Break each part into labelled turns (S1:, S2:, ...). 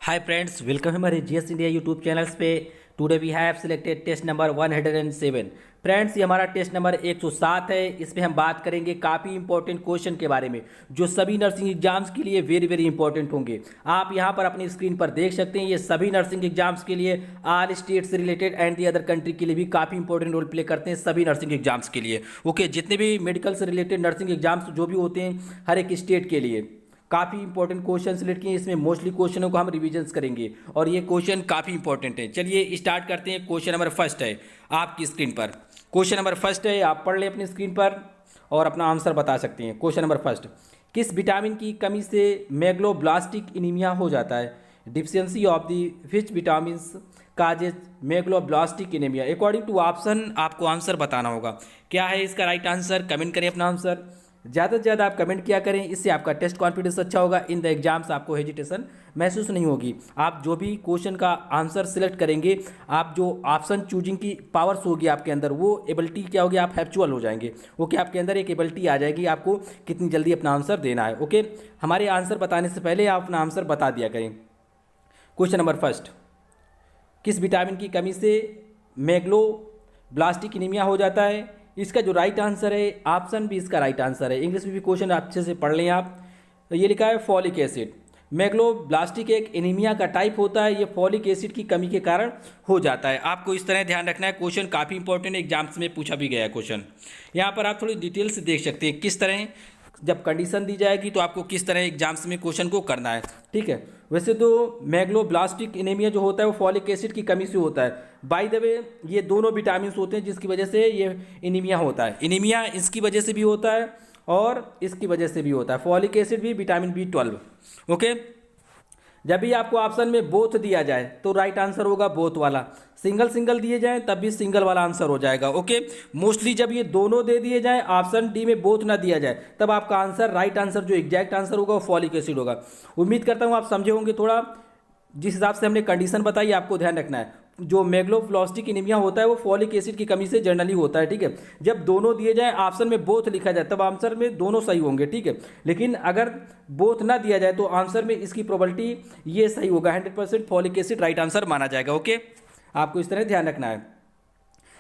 S1: हाय friends, welcome हमारे GS India YouTube channels पे। Today we have selected test number 107। Friends, ये हमारा test number 107 है। इसमें हम बात करेंगे काफ़ी इंपॉर्टेंट क्वेश्चन के बारे में जो सभी नर्सिंग एग्जाम्स के लिए वेरी वेरी इंपॉर्टेंट होंगे। आप यहाँ पर अपनी स्क्रीन पर देख सकते हैं, ये सभी नर्सिंग एग्जाम्स के लिए, ऑल स्टेट से related and the other country के लिए भी काफ़ी इंपॉर्टेंट रोल प्ले करते हैं सभी नर्सिंग एग्जाम्स के लिए। ओके, जितने भी मेडिकल से रिलेटेड नर्सिंग एग्जाम्स जो भी होते हैं हर एक स्टेट के लिए काफ़ी इंपॉर्टेंट क्वेश्चन सिलेक्ट किए। इसमें मोस्टली क्वेश्चनों को हम रिविजन्स करेंगे और ये क्वेश्चन काफ़ी इंपॉर्टेंट है। चलिए स्टार्ट करते हैं। क्वेश्चन नंबर फर्स्ट है आपकी स्क्रीन पर। क्वेश्चन नंबर फर्स्ट है, आप पढ़ लें अपनी स्क्रीन पर और अपना आंसर बता सकते हैं। क्वेश्चन नंबर फर्स्ट, किस विटामिन की कमी से मेगलोब्लास्टिक एनीमिया हो जाता है? Deficiency of the which vitamin causes megaloblastic anaemia? According to option आपको आंसर बताना होगा। क्या है इसका राइट आंसर? कमेंट करें अपना आंसर। ज़्यादा से ज़्यादा आप कमेंट किया करें, इससे आपका टेस्ट कॉन्फिडेंस अच्छा होगा। इन द एग्जाम्स आपको हेजिटेशन महसूस नहीं होगी। आप जो भी क्वेश्चन का आंसर सिलेक्ट करेंगे, आप जो ऑप्शन चूजिंग की पावर्स होगी आपके अंदर, वो एबिलिटी क्या होगी, आप हैप्चुअल हो जाएंगे। ओके, आपके अंदर एक एबिलिटी आ जाएगी आपको कितनी जल्दी अपना आंसर देना है। ओके, हमारे आंसर बताने से पहले आप अपना आंसर बता दिया करें। क्वेश्चन नंबर फर्स्ट, किस विटामिन की कमी से मेगलोब्लास्टिक एनीमिया हो जाता है? इसका जो राइट आंसर है ऑप्शन बी इसका राइट आंसर है। इंग्लिश में भी क्वेश्चन अच्छे से पढ़ लें आप। ये लिखा है फॉलिक एसिड। मेगलोब्लास्टिक एक एनीमिया का टाइप होता है, ये फॉलिक एसिड की कमी के कारण हो जाता है। आपको इस तरह ध्यान रखना है। क्वेश्चन काफ़ी इंपॉर्टेंट एग्जाम्स में पूछा भी गया है क्वेश्चन। यहाँ पर आप थोड़ी डिटेल से देख सकते हैं किस तरह जब कंडीशन दी जाएगी तो आपको किस तरह एग्जाम्स में क्वेश्चन को करना है। ठीक है, वैसे तो मेगलोब्लास्टिक एनीमिया जो होता है वो फॉलिक एसिड की कमी से होता है। बाय द वे, ये दोनों विटामिन होते हैं जिसकी वजह से ये एनीमिया होता है। एनीमिया इसकी वजह से भी होता है और इसकी वजह से भी होता है। फॉलिक एसिड भी, विटामिन B12। ओके, जब भी आपको ऑप्शन में बोथ दिया जाए तो राइट आंसर होगा बोथ वाला। सिंगल सिंगल दिए जाए तब भी सिंगल वाला आंसर हो जाएगा। ओके, मोस्टली जब ये दोनों दे दिए जाए, ऑप्शन डी में बोथ ना दिया जाए, तब आपका आंसर राइट आंसर जो एग्जैक्ट आंसर होगा वो फॉलिक एसिड होगा। उम्मीद करता हूँ आप समझे होंगे। थोड़ा जिस हिसाब से हमने कंडीशन बताई आपको ध्यान रखना है। जो मेगलोब्लास्टिक एनीमिया होता है वो फॉलिक एसिड की कमी से जनरली होता है। ठीक है, जब दोनों दिए जाए, ऑप्शन में बोथ लिखा जाए, तब आंसर में दोनों सही होंगे। ठीक है, लेकिन अगर बोथ ना दिया जाए तो आंसर में इसकी प्रोबेबिलिटी ये सही होगा। 100% फॉलिक एसिड राइट आंसर माना जाएगा। ओके, आपको इस तरह ध्यान रखना है।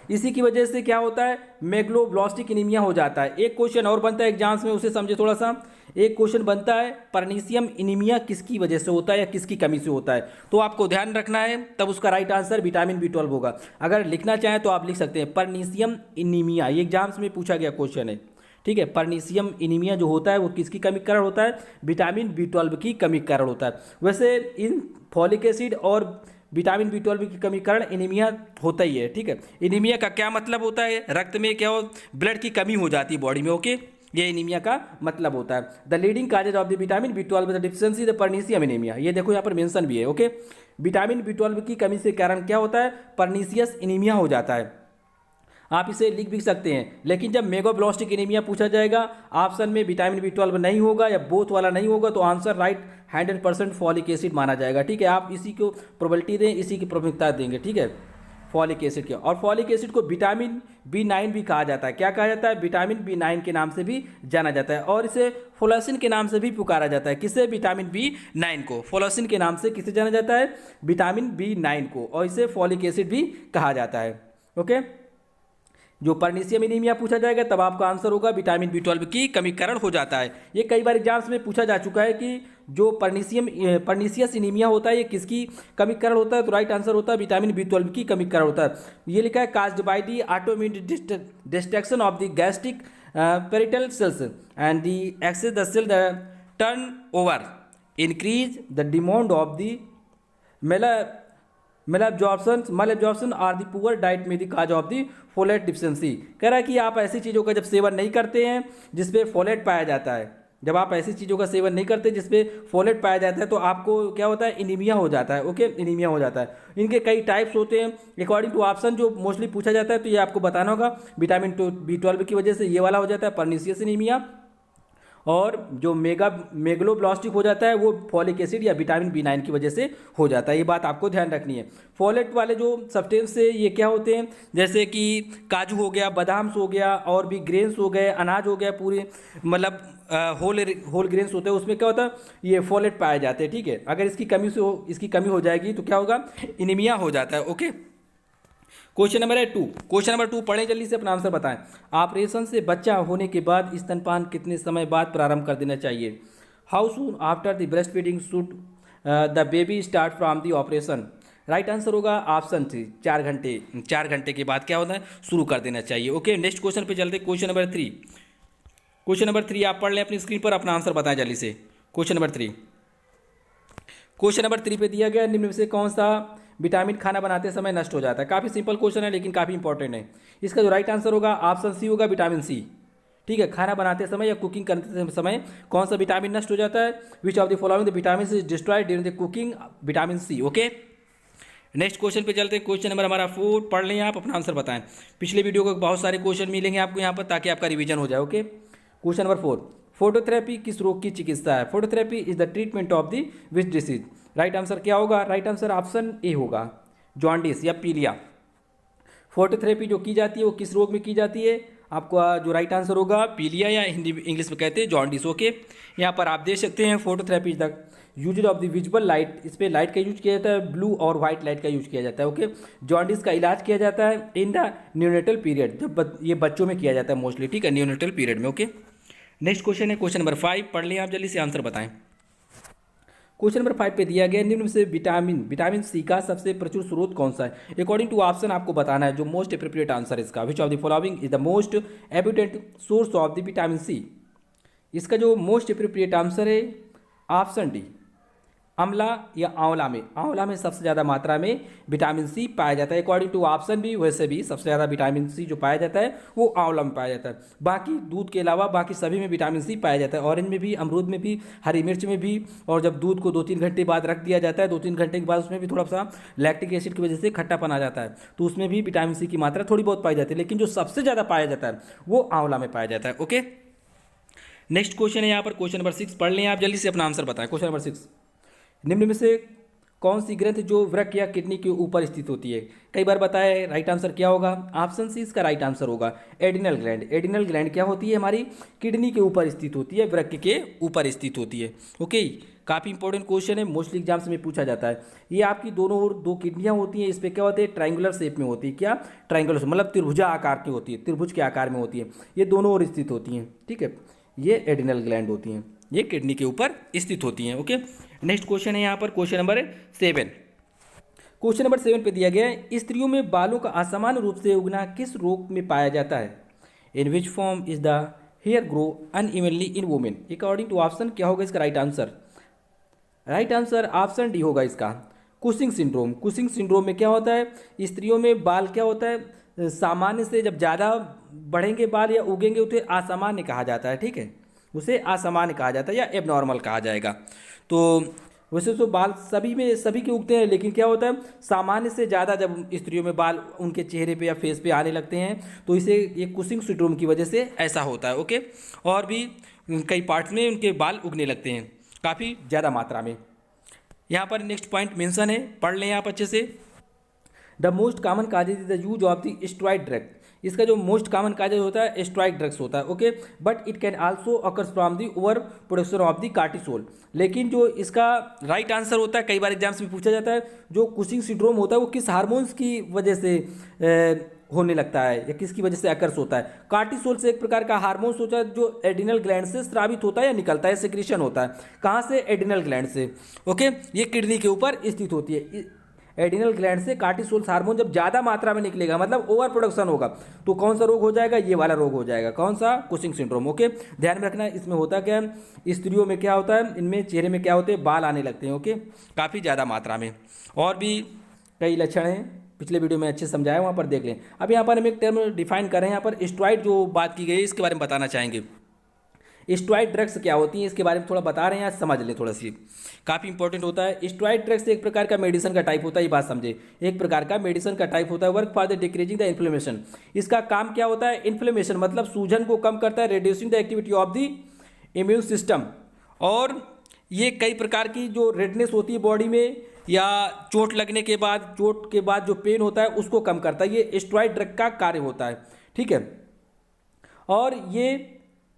S1: इसी की वजह से क्या होता है, मेगलोब्लास्टिक एनीमिया हो जाता है। एक क्वेश्चन और बनता है एग्जाम्स में, उसे समझे थोड़ा सा। एक क्वेश्चन बनता है, परनीशियम एनीमिया किसकी वजह से होता है या किसकी कमी से होता है? तो आपको ध्यान रखना है, तब उसका राइट आंसर विटामिन B12 होगा। अगर लिखना चाहें तो आप लिख सकते हैं परनीशियम एनीमिया। ये एग्जाम्स में पूछा गया क्वेश्चन है। ठीक है, परनीशियम एनीमिया जो होता है वो किसकी कमी के कारण होता है? विटामिन B12 की कमी के कारण होता है। वैसे इन फॉलिक एसिड और विटामिन B12 की कमी कारण एनीमिया होता ही है। ठीक है, एनीमिया का क्या मतलब होता है? रक्त में क्या हो, ब्लड की कमी हो जाती है बॉडी में। ओके, ये एनीमिया का मतलब होता है। The leading causes of the vitamin B12 the deficiency the pernicious anaemia. ये देखो यहाँ पर मेंशन भी है। ओके, विटामिन B12 की कमी से कारण क्या होता है? परनीशियस एनीमिया हो जाता है। आप इसे लिख भी सकते हैं, लेकिन जब मेगलोब्लास्टिक एनीमिया पूछा जाएगा, ऑप्शन में विटामिन B12 नहीं होगा या बोथ वाला नहीं होगा, तो आंसर राइट 100% फॉलिक एसिड माना जाएगा। ठीक है, आप इसी को प्रोबेबिलिटी दें, इसी की प्राथमिकता देंगे। ठीक है, फॉलिक एसिड के। और फॉलिक एसिड को विटामिन B9 भी कहा जाता है। क्या कहा जाता है? विटामिन B9 के नाम से भी जाना जाता है। और इसे फोलासिन के नाम से भी पुकारा जाता है। किसे? विटामिन B9 को। फोलासिन के नाम से किसे जाना जाता है? विटामिन B9 को। और इसे फॉलिक एसिड भी कहा जाता है। ओके, जो परनीशियम एनीमिया पूछा जाएगा तब आपका आंसर होगा विटामिन B12 की कमी कारण हो जाता है। ये कई बार एग्जाम्स में पूछा जा चुका है कि जो परनीशियस एनीमिया होता है ये किसकी कमी कारण होता है? तो राइट आंसर होता है विटामिन B12 की कमी कारण होता है। ये लिखा है caused by the autoimmune destruction of the gastric parietal cells and the excess the cell the turn over increase the demand of the malabsorption are the poor diet में the cause of the folate deficiency. कह रहा है कि आप ऐसी चीज़ों का जब सेवन नहीं करते हैं जिसपे फोलेट पाया जाता है, जब आप ऐसी चीज़ों का सेवन नहीं करते जिसपे फोलेट पाया जाता है, तो आपको क्या होता है? एनीमिया हो जाता है। ओके, एनीमिया हो जाता है। इनके कई टाइप्स होते हैं अकॉर्डिंग टू ऑप्शन जो मोस्टली पूछा जाता है, तो ये आपको बताना होगा। विटामिन B12 की वजह से ये वाला हो जाता है परनीशियस एनीमिया, और जो मेगलोब्लास्टिक हो जाता है वो फॉलिक एसिड या विटामिन B9 की वजह से हो जाता है। ये बात आपको ध्यान रखनी है। फॉलेट वाले जो सब्सटेंस से ये क्या होते हैं, जैसे कि काजू हो गया, बादाम हो गया, और भी ग्रेन्स हो गए, अनाज हो गया, पूरे मतलब होल ग्रेन्स होते हैं, उसमें क्या होता है, ये फॉलेट पाए जाते हैं। ठीक है, अगर इसकी कमी हो जाएगी तो क्या होगा, एनीमिया हो जाता है। ओके, क्वेश्चन नंबर है 2। क्वेश्चन नंबर 2 पढ़ें जल्दी से, अपना आंसर बताएं। ऑपरेशन से बच्चा होने के बाद स्तनपान कितने समय बाद प्रारंभ कर देना चाहिए? How soon after the breast feeding should the baby start from the operation? Right answer होगा ऑप्शन 3, 4 घंटे के बाद क्या होता है, शुरू कर देना चाहिए। ओके, नेक्स्ट क्वेश्चन पे चलते, क्वेश्चन नंबर 3। क्वेश्चन नंबर 3 आप पढ़ लें अपनी स्क्रीन पर, अपना आंसर बताएं जल्दी से। क्वेश्चन नंबर 3, क्वेश्चन नंबर 3 पे दिया गया, निम्न में से कौन सा विटामिन खाना बनाते समय नष्ट हो जाता है? काफ़ी सिंपल क्वेश्चन है लेकिन काफ़ी इंपॉर्टेंट है। इसका जो राइट आंसर होगा ऑप्शन सी होगा, विटामिन सी। ठीक है, खाना बनाते समय या कुकिंग करते समय कौन सा विटामिन नष्ट हो जाता है? Which of the following the vitamin is destroyed during the cooking? Vitamin C. Okay, next question पे चलते हैं। क्वेश्चन नंबर हमारा 4 पढ़ लें आप, अपना आंसर बताएं। पिछले वीडियो को बहुत सारे क्वेश्चन मिलेंगे आपको यहाँ पर, ताकि आपका रिवीजन हो जाए। ओके, क्वेश्चन नंबर 4, फोटोथेरेपी किस रोग की चिकित्सा है? Phototherapy is the treatment of the which disease? Right answer क्या होगा? राइट आंसर ऑप्शन ए होगा, जॉन्डिस या पीलिया। फोटोथेरेपी जो की जाती है वो किस रोग में की जाती है? आपका जो राइट आंसर होगा पीलिया, या हिंदी इंग्लिश में कहते हैं जॉन्डिस। ओके, यहाँ पर आप देख सकते हैं phototherapy is the use of the visual light. इस पर लाइट का यूज किया जाता है, ब्लू और व्हाइट लाइट का यूज किया जाता है। ओके, जॉन्डिस का इलाज किया जाता है इन द न्यूनेटल पीरियड, जब ये बच्चों में किया जाता है मोस्टली। ठीक है, न्यूनेटल पीरियड में। ओके, नेक्स्ट क्वेश्चन है क्वेश्चन नंबर 5, पढ़ लें आप जल्दी से, आंसर बताएं। क्वेश्चन नंबर 5 पे दिया गया, निम्न में से विटामिन सी का सबसे प्रचुर स्रोत कौन सा है? अकॉर्डिंग टू ऑप्शन आपको बताना है जो मोस्ट एप्रोप्रिएट आंसर इसका। Which of the following is the most abundant source of the vitamin C? इसका जो मोस्ट एप्रोप्रिएट आंसर है ऑप्शन डी, अमला या आंवला में सबसे ज़्यादा मात्रा में विटामिन सी पाया जाता है। अकॉर्डिंग टू ऑप्शन भी, वैसे भी सबसे ज़्यादा विटामिन सी जो पाया जाता है वो आंवला में पाया जाता है। बाकी दूध के अलावा बाकी सभी में विटामिन सी पाया जाता है, ऑरेंज में भी, अमरूद में भी, हरी मिर्च में भी। और जब दूध को 2-3 घंटे बाद रख दिया जाता है, 2-3 घंटे के बाद उसमें भी थोड़ा सा लैक्टिक एसिड की वजह से खट्टापन आ जाता है, तो उसमें भी विटामिन सी की मात्रा थोड़ी बहुत पाई जाती है, लेकिन जो सबसे ज़्यादा पाया जाता है वो आंवला में पाया जाता है। ओके, नेक्स्ट क्वेश्चन है यहाँ पर क्वेश्चन नंबर 6, पढ़ लें आप जल्दी से, अपना आंसर बताएं। क्वेश्चन नंबर 6, निम्न में से कौन सी ग्रंथ जो वृक्क या किडनी के ऊपर स्थित होती है? कई बार बताया है, राइट आंसर क्या होगा? ऑप्शन सी इसका राइट आंसर होगा, एडिनल ग्लैंड। एडिनल ग्लैंड क्या होती है? हमारी किडनी के ऊपर स्थित होती है, वृक्क के ऊपर स्थित होती है। ओके, काफ़ी इंपॉर्टेंट क्वेश्चन है, मोस्टली एग्जाम्स में पूछा जाता है। ये आपकी दोनों ओर 2 किडनियाँ होती हैं, इस पर क्या होते हैं, ट्रायंगुलर शेप में होती है। क्या? ट्रायंगुलर, मतलब त्रिभुजा आकार की होती है, त्रिभुज के आकार में होती है, ये दोनों ओर स्थित होती हैं। ठीक है, ये एडिनल ग्लैंड होती हैं, ये किडनी के ऊपर स्थित होती हैं। ओके, नेक्स्ट क्वेश्चन है यहाँ पर क्वेश्चन नंबर 7। क्वेश्चन नंबर 7 पे दिया गया है, स्त्रियों में बालों का असमान रूप से उगना किस रोग में पाया जाता है? In which form is the hair grow unevenly in women? According to option क्या होगा इसका right answer? Right answer option D होगा इसका, कुशिंग सिंड्रोम। कुशिंग सिंड्रोम में क्या होता है, स्त्रियों में बाल क्या होता है, सामान्य से जब ज़्यादा बढ़ेंगे बाल या उगेंगे उसे असामान्य कहा जाता है। ठीक है, उसे असामान्य कहा जाता है या एबनॉर्मल कहा जाएगा। तो वैसे तो बाल सभी के उगते हैं, लेकिन क्या होता है, सामान्य से ज़्यादा जब स्त्रियों में बाल उनके चेहरे पे या फेस पे आने लगते हैं तो इसे ये कुशिंग सिंड्रोम की वजह से ऐसा होता है। ओके, और भी कई पार्ट्स में उनके बाल उगने लगते हैं काफ़ी ज़्यादा मात्रा में। यहाँ पर नेक्स्ट पॉइंट मेंशन है, पढ़ लें आप अच्छे से। The most common causes is the use of the steroid drug. इसका जो मोस्ट कॉमन काजेज होता है स्टेरॉइड ड्रग्स होता है। Okay, but it can also occurs from the over production of the cortisol. लेकिन जो इसका राइट आंसर होता है, कई बार एग्जाम्स में पूछा जाता है, जो कुशिंग सिंड्रोम होता है वो किस हार्मोन्स की वजह से होने लगता है या किसकी वजह से अकर्स होता है? कार्टिसोल से एक प्रकार का हार्मोन्स होता है जो एडिनल ग्लैंड से स्रावित होता है या निकलता है, सेक्रेशन होता है। कहाँ से? एडिनल ग्लैंड से। ओके, ये किडनी के ऊपर स्थित होती है। एडिनल ग्लैंड से कार्टिसोल हार्मोन जब ज़्यादा मात्रा में निकलेगा, मतलब ओवर प्रोडक्शन होगा, तो कौन सा रोग हो जाएगा? ये वाला रोग हो जाएगा। कौन सा? Cushing syndrome. ओके, ध्यान में रखना, इसमें होता क्या है, स्त्रियों में क्या होता है, इनमें चेहरे में क्या होते हैं, बाल आने लगते हैं। ओके, काफ़ी ज़्यादा मात्रा में। और भी कई लक्षण हैं, पिछले वीडियो में अच्छे समझाया, वहाँ पर देख लें। अब यहाँ पर हम एक टर्म डिफाइन कर रहे हैं, यहाँ पर स्टेरॉइड जो बात की गई है इसके बारे में बताना चाहेंगे। स्टेरॉइड ड्रग्स क्या होती हैं इसके बारे में थोड़ा बता रहे हैं, आज समझ लें थोड़ा सी, काफ़ी इंपॉर्टेंट होता है। स्टेरॉइड ड्रग्स एक प्रकार का मेडिसिन का टाइप होता है, ये बात समझे, एक प्रकार का मेडिसिन का टाइप होता है। Work for the decreasing the inflammation. इसका काम क्या होता है? इन्फ्लेमेशन मतलब सूजन को कम करता है, reducing the activity of the immune system, और ये कई प्रकार की जो रेडनेस होती है बॉडी में या चोट लगने के बाद, चोट के बाद जो पेन होता है उसको कम करता है। ये स्टेरॉइड ड्रग का कार्य होता है, ठीक है। और ये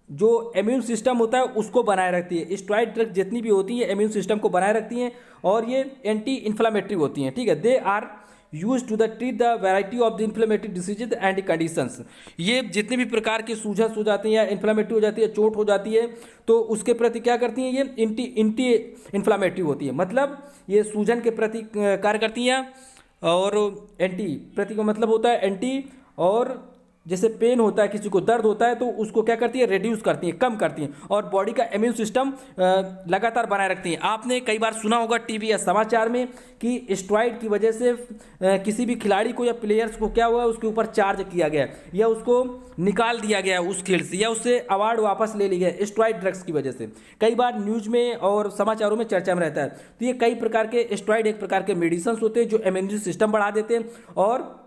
S1: जो इम्यून सिस्टम होता है उसको बनाए रखती है। स्टेरॉइड ड्रग जितनी भी होती है इम्यून सिस्टम को बनाए रखती हैं और ये एंटी इन्फ्लामेटरी होती हैं, ठीक है। They are use to the treat the variety of the inflammatory diseases and conditions. ये जितने भी प्रकार के सूजन हो जाते हैं या इन्फ्लामेटरी हो जाती है, चोट हो जाती है, तो उसके प्रति क्या करती हैं, ये एंटी इन्फ्लामेटरी होती है, मतलब ये सूजन के प्रति कार्य करती हैं। और एंटी प्रति का मतलब होता है एंटी, और जैसे पेन होता है, किसी को दर्द होता है तो उसको क्या करती है, रिड्यूस करती है, कम करती हैं, और बॉडी का इम्यून सिस्टम लगातार बनाए रखती हैं। आपने कई बार सुना होगा टीवी या समाचार में कि स्टेरॉइड की वजह से किसी भी खिलाड़ी को या प्लेयर्स को क्या हुआ, उसके ऊपर चार्ज किया गया या उसको निकाल दिया गया उस खेल से, या उससे अवार्ड वापस ले लिया गया स्टेरॉइड ड्रग्स की वजह से। कई बार न्यूज में और समाचारों में चर्चा में रहता है। तो ये कई प्रकार के स्टेरॉइड एक प्रकार के मेडिसिन होते हैं जो इम्यूनिटी सिस्टम बढ़ा देते हैं, और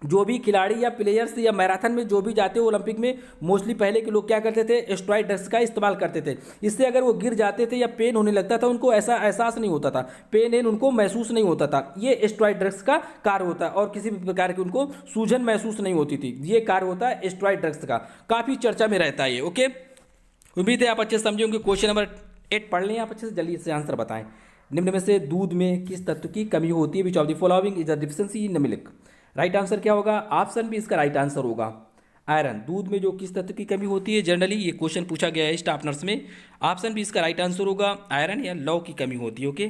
S1: जो भी खिलाड़ी या प्लेयर्स या मैराथन में जो भी जाते हैं ओलंपिक में, मोस्टली पहले के लोग क्या करते थे, स्टेरॉइड ड्रग्स का इस्तेमाल करते थे। इससे अगर वो गिर जाते थे या पेन होने लगता था, उनको ऐसा एहसास नहीं होता था, पेन उनको महसूस नहीं होता था। ये स्टेरॉइड ड्रग्स का कार्य होता है, और किसी भी प्रकार की उनको सूजन महसूस नहीं होती थी। ये कार्य होता है स्टेरॉइड ड्रग्स का, काफ़ी चर्चा में रहता है ये। ओके, उम्मीद है आप अच्छे से समझे होंगे। क्वेश्चन नंबर 8 पढ़ लें आप अच्छे से, जल्दी से आंसर बताएं। निम्न में से दूध में किस तत्व की कमी होती है? Which of the following is the deficiency in milk? Right answer क्या होगा? ऑप्शन बी इसका राइट आंसर होगा आयरन। दूध में जो किस तत्व की कमी होती है, जनरली ये क्वेश्चन पूछा गया है स्टाफनर्स में। ऑप्शन बी इसका राइट आंसर होगा आयरन या लौ की कमी होती है। ओके,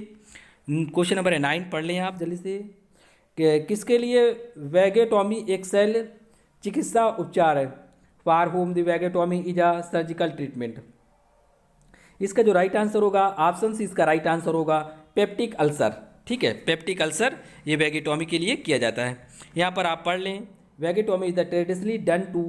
S1: क्वेश्चन नंबर 9 पढ़ लें आप जल्दी से। किसके लिए वैगेटोमी एक शैल्य चिकित्सा उपचार है? For whom the vagotomy is a surgical treatment. इसका जो राइट आंसर होगा, ऑप्शन सी इसका राइट आंसर होगा पेप्टिक अल्सर। ठीक है, पेप्टिक अल्सर ये वैगेटोमी के लिए किया जाता है। यहाँ पर आप पढ़ लें, vagotomy is the traditionally done to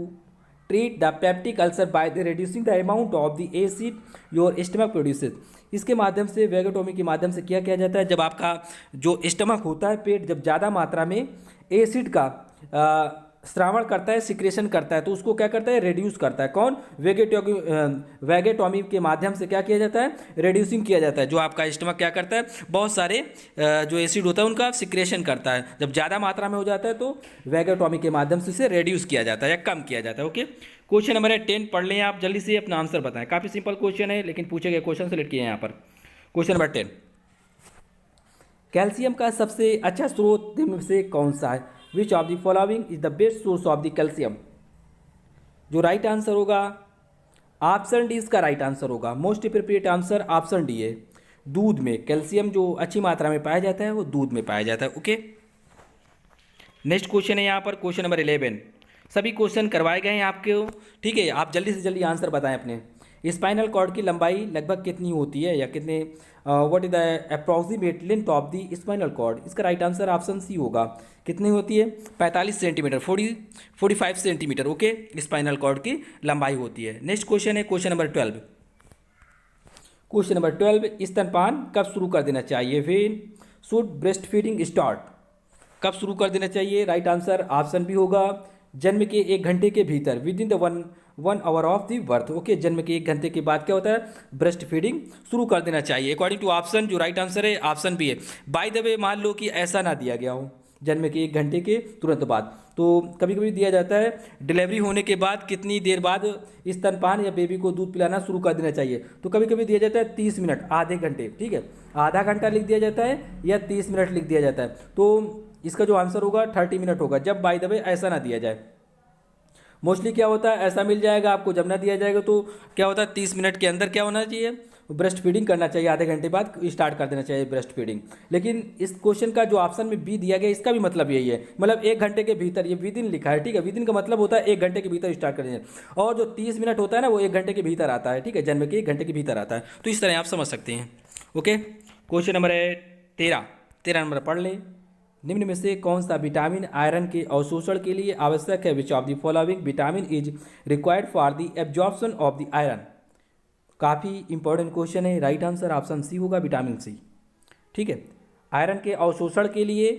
S1: treat the peptic ulcer by the reducing the amount of the acid your stomach produces. इसके माध्यम से, वैगेटोमी के माध्यम से क्या किया जाता है, जब आपका जो स्टमक होता है, पेट जब ज़्यादा मात्रा में एसिड का श्रावण करता है, सिक्रेशन करता है, तो उसको क्या करता है, रिड्यूस करता है। कौन? वैगेटोमी के माध्यम से क्या किया जाता है, रिड्यूसिंग किया जाता है। जो आपका स्टमक क्या करता है, बहुत सारे जो एसिड होता है उनका सिक्रेशन करता है। जब ज़्यादा मात्रा में हो जाता है तो वैगेटोमी के माध्यम से इसे रिड्यूस किया जाता है या कम किया जाता है। ओके, क्वेश्चन नंबर 10 पढ़ लें आप जल्दी से, अपना आंसर बताएं। काफ़ी सिंपल क्वेश्चन है, लेकिन पूछे गए क्वेश्चन सेलेक्ट किए हैं यहाँ पर। क्वेश्चन नंबर 10, कैल्शियम का सबसे अच्छा स्रोत निम्न में से कौन सा है? Which of the following is the best source of the calcium? जो राइट आंसर होगा, ऑप्शन डी इसका राइट आंसर होगा। Most appropriate answer option D है। दूध में कैल्शियम जो अच्छी मात्रा में पाया जाता है वो दूध में पाया जाता है। ओके, नेक्स्ट क्वेश्चन है यहाँ पर, क्वेश्चन नंबर 11। सभी क्वेश्चन करवाए गए हैं आपके, ठीक है। आप जल्दी से जल्दी आंसर बताएं अपने। स्पाइनल कॉर्ड की लंबाई लगभग कितनी होती है, या कितने, what is the approximate length of the spinal cord? इसका राइट आंसर ऑप्शन सी होगा। कितनी होती है? 45 centimetre, 45 centimetre. Okay, spinal cord की लंबाई होती है। नेक्स्ट क्वेश्चन है क्वेश्चन नंबर 12। क्वेश्चन नंबर 12, स्तनपान कब शुरू कर देना चाहिए? When should breast feeding start? कब शुरू कर देना चाहिए? राइट आंसर ऑप्शन बी होगा जन्म के 1 घंटे के भीतर, with in the one hour of the birth. Okay, जन्म के 1 घंटे के बाद क्या होता है, ब्रेस्ट फीडिंग शुरू कर देना चाहिए। अकॉर्डिंग टू ऑप्शन जो राइट आंसर है ऑप्शन बी है। बाय द वे, मान लो कि ऐसा ना दिया गया हो जन्म के 1 घंटे के तुरंत बाद, तो कभी कभी दिया जाता है डिलीवरी होने के बाद कितनी देर बाद स्तनपान या बेबी को दूध पिलाना शुरू कर देना चाहिए। तो कभी कभी दिया जाता है 30 मिनट, आधे घंटे, ठीक है, आधा घंटा लिख दिया जाता है या 30 मिनट लिख दिया जाता है। तो इसका जो आंसर होगा 30 मिनट होगा, जब बाय द वे ऐसा ना दिया जाए। मोस्टली क्या होता है, ऐसा मिल जाएगा आपको, जब ना दिया जाएगा तो क्या होता है 30 मिनट के अंदर क्या होना चाहिए, ब्रेस्ट फीडिंग करना चाहिए, आधे घंटे बाद स्टार्ट कर देना चाहिए ब्रेस्ट फीडिंग। लेकिन इस क्वेश्चन का जो ऑप्शन में बी दिया गया, इसका भी मतलब यही है, मतलब 1 घंटे के भीतर, ये विद इन लिखा है, ठीक है। विद इन का मतलब होता है 1 घंटे के भीतर स्टार्ट कर देना, और जो 30 मिनट होता है ना वो 1 घंटे के भीतर आता है, ठीक है, जन्म के 1 घंटे के भीतर आता है। तो इस तरह आप समझ सकते हैं। ओके, क्वेश्चन नंबर है 13 नंबर पढ़ लें। निम्न में से कौन सा विटामिन आयरन के अवशोषण के लिए आवश्यक है? Which of the following vitamin is required for the absorption of the iron? काफ़ी इंपॉर्टेंट क्वेश्चन है। राइट आंसर ऑप्शन सी होगा, विटामिन सी। ठीक है, आयरन के अवशोषण के लिए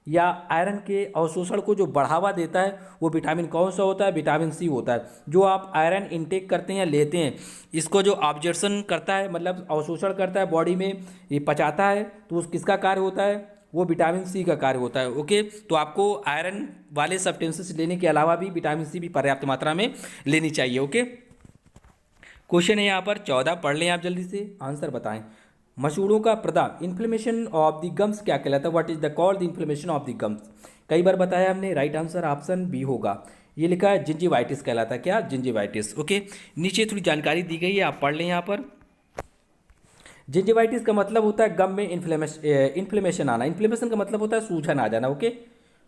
S1: या आयरन के अवशोषण को जो बढ़ावा देता है वो विटामिन कौन सा होता है? विटामिन सी होता है। जो आप आयरन इनटेक करते हैं या लेते हैं, इसको जो ऑब्जर्शन करता है, मतलब अवशोषण करता है बॉडी में, ये पचाता है, तो उस किसका कार्य होता है? वो विटामिन सी का कार्य होता है। ओके, तो आपको आयरन वाले सब्सटेंसेस लेने के अलावा भी विटामिन सी भी पर्याप्त मात्रा में लेनी चाहिए। ओके, क्वेश्चन है यहाँ पर 14, पढ़ लें आप जल्दी से, आंसर बताएं। मसूड़ों का प्रदान, इन्फ्लेमेशन ऑफ द गम्स क्या कहलाता है? What is the called the inflammation of the gums? कई बार बताया हमने, राइट आंसर ऑप्शन बी होगा। ये लिखा है जिंजिवाइटिस कहलाता है। क्या? जिंजिवाइटिस। ओके, नीचे थोड़ी जानकारी दी गई है, आप पढ़ लें यहाँ पर। जिंजिवाइटिस का मतलब होता है गम में इन्फ्लेमेशन आना। इन्फ्लेमेशन का मतलब होता है सूजन आ जाना। ओके,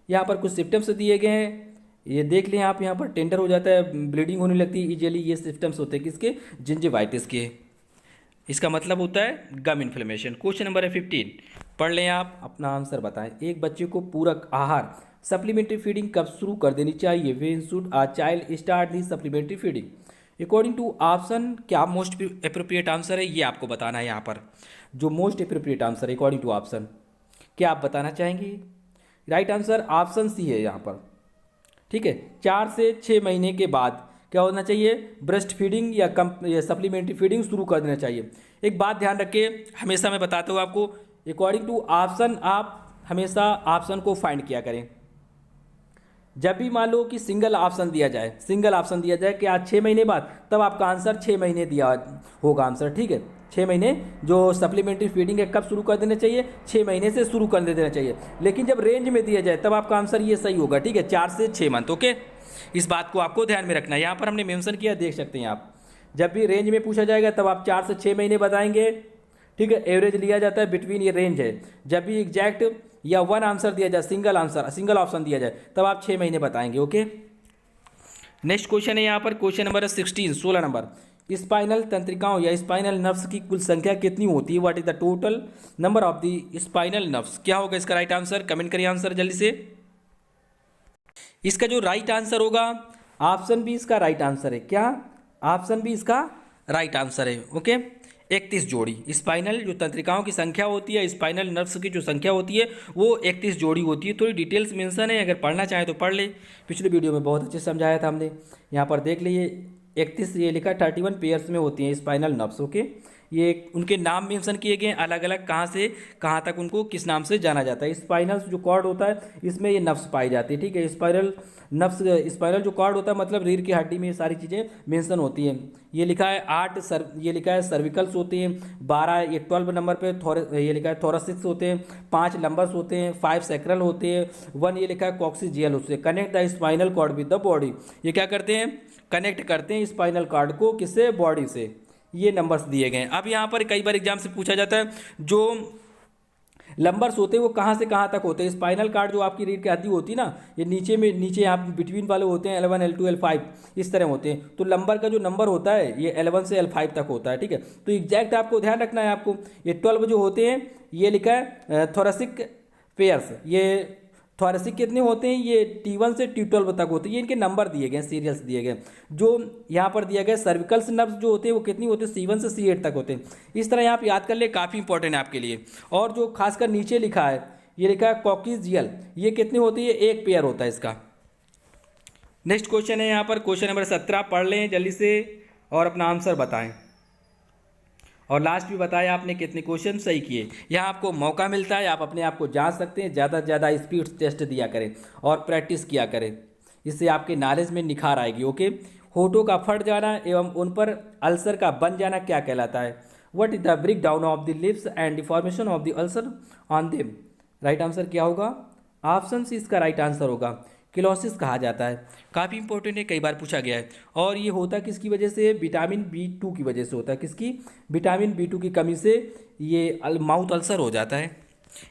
S1: यहाँ पर कुछ सिम्टम्स दिए गए हैं, ये देख लें आप। यहाँ पर टेंडर हो जाता है, ब्लीडिंग होने लगती है इजीली, ये सिम्टम्स होते हैं किसके? जिंजिवाइटिस के। इसका मतलब होता है गम इन्फ्लेमेशन। क्वेश्चन नंबर है 15, पढ़ लें आप, अपना आंसर बताएं। एक बच्चे को पूरक आहार सप्लीमेंट्री फीडिंग कब शुरू कर देनी चाहिए? When should a child start the supplementary feeding? According to option क्या मोस्ट अप्रोप्रिएट आंसर है, ये आपको बताना है। यहाँ पर जो मोस्ट अप्रोप्रिएट आंसर है अकॉर्डिंग टू ऑप्शन, क्या आप बताना चाहेंगे? राइट आंसर ऑप्शन सी है यहाँ पर। ठीक है, 4 से 6 महीने के बाद क्या होना चाहिए? ब्रेस्ट फीडिंग या सप्लीमेंट्री फीडिंग शुरू कर देना चाहिए। एक बात ध्यान रखिए, हमेशा मैं बताता हूँ आपको, अकॉर्डिंग टू ऑप्शन आप हमेशा ऑप्शन को फाइंड किया करें। जब भी मान लो कि सिंगल ऑप्शन दिया जाए कि आज 6 महीने बाद, तब आपका आंसर 6 महीने दिया होगा आंसर। ठीक है, 6 महीने जो सप्लीमेंट्री फीडिंग है कब शुरू कर देना चाहिए? 6 महीने से शुरू कर देना चाहिए। लेकिन जब रेंज में दिया जाए तब आपका आंसर ये सही होगा। ठीक है, 4 से 6 मंथ। ओके, इस बात को आपको ध्यान में रखना है। यहाँ पर हमने मेंशन किया, देख सकते हैं आप। जब भी रेंज में पूछा जाएगा तब आप 4 से 6 महीने बताएंगे। ठीक है, एवरेज लिया जाता है बिटवीन, ये रेंज है। जब भी एग्जैक्ट या वन आंसर दिया जाए, सिंगल ऑप्शन दिया जाए, तब आप 6 महीने बताएंगे। ओके, नेक्स्ट क्वेश्चन है यहाँ पर, क्वेश्चन नंबर 16, 16 नंबर। स्पाइनल तंत्रिकाओं या स्पाइनल नर्व्स की कुल संख्या कितनी होती है? What is the total number of the spinal nerves? क्या होगा इसका राइट आंसर? कमेंट करिए आंसर जल्दी से। इसका जो राइट आंसर होगा, ऑप्शन बी इसका राइट आंसर है। क्या? ऑप्शन बी इसका राइट आंसर है। ओके, 31 जोड़ी स्पाइनल जो तंत्रिकाओं की संख्या होती है, स्पाइनल नर्व्स की जो संख्या होती है वो 31 जोड़ी होती है। थोड़ी डिटेल्स मेंशन है, अगर पढ़ना चाहें तो पढ़ ले। पिछले वीडियो में बहुत अच्छे समझाया था हमने, यहाँ पर देख लीजिए। 31 ये लिखा 31 पेयर्स में होती हैं स्पाइनल नर्व्स। ओके, ये उनके नाम मेंशन किए गए हैं अलग अलग, कहाँ से कहाँ तक उनको किस नाम से जाना जाता है। स्पाइनल जो कॉर्ड होता है इसमें ये नर्व्स पाई जाती है। ठीक है, स्पाइनल जो कॉर्ड होता है मतलब रीढ़ की हड्डी में ये सारी चीज़ें मेंशन होती हैं। ये लिखा है 8 ये लिखा है सर्विकल्स होते हैं, 12 ये 12 नंबर पे ये लिखा है थोरेसिक्स होते हैं, 5 लंबर्स होते हैं, 5 सैक्रल होते हैं, 1 ये लिखा है कॉक्सिजियल होते हैं। Connect the spinal cord with the body, ये क्या करते हैं? कनेक्ट करते हैं स्पाइनल कॉर्ड को किससे? बॉडी से। ये नंबर्स दिए गए हैं। अब यहाँ पर कई बार एग्जाम से पूछा जाता है जो लंबर्स होते हैं वो कहाँ से कहाँ तक होते हैं। स्पाइनल कार्ड जो आपकी रीढ़ की हड्डी होती है ना, ये नीचे यहाँ बिटवीन वाले होते हैं, L1 L2 L5 इस तरह होते हैं। तो लंबर का जो नंबर होता है ये L1 से L5 तक होता है। ठीक है, तो एग्जैक्ट आपको ध्यान रखना है। आपको ये 12 जो होते हैं, ये लिखा है थोरेसिक पेयर्स, ये थोरेसिक कितने होते हैं? ये T1 से T12 तक होते हैं। ये इनके नंबर दिए गए, सीरियल्स दिए गए। जो यहाँ पर दिया गया सर्विकल्स नर्व्स जो होते हैं वो कितनी होते हैं? C1 से C8 तक होते हैं। इस तरह आप याद कर ले, काफ़ी इंपॉर्टेंट है आपके लिए। और जो खासकर नीचे लिखा है, ये लिखा है कॉक्सिजियल, ये कितनी होती है? एक पेयर होता है इसका। नेक्स्ट क्वेश्चन है यहाँ पर, क्वेश्चन नंबर 17, पढ़ लें जल्दी से और अपना आंसर बताएं। और लास्ट भी बताया आपने कितने क्वेश्चन सही किए। यहाँ आपको मौका मिलता है, आप अपने आप को जांच सकते हैं। ज़्यादा से ज़्यादा स्पीड टेस्ट दिया करें और प्रैक्टिस किया करें, इससे आपके नॉलेज में निखार आएगी। ओके, होठों का फट जाना एवं उन पर अल्सर का बन जाना क्या कहलाता है? What is the break down of the lips and deformation of the ulcer on them? Right answer क्या होगा? ऑप्शन सी इसका राइट आंसर होगा। किलोसिस कहा जाता है। काफ़ी इंपॉर्टेंट है, कई बार पूछा गया है। और ये होता किसकी वजह से? विटामिन B2 की वजह से होता है। किसकी? विटामिन B2 की कमी से ये माउथ अल्सर हो जाता है,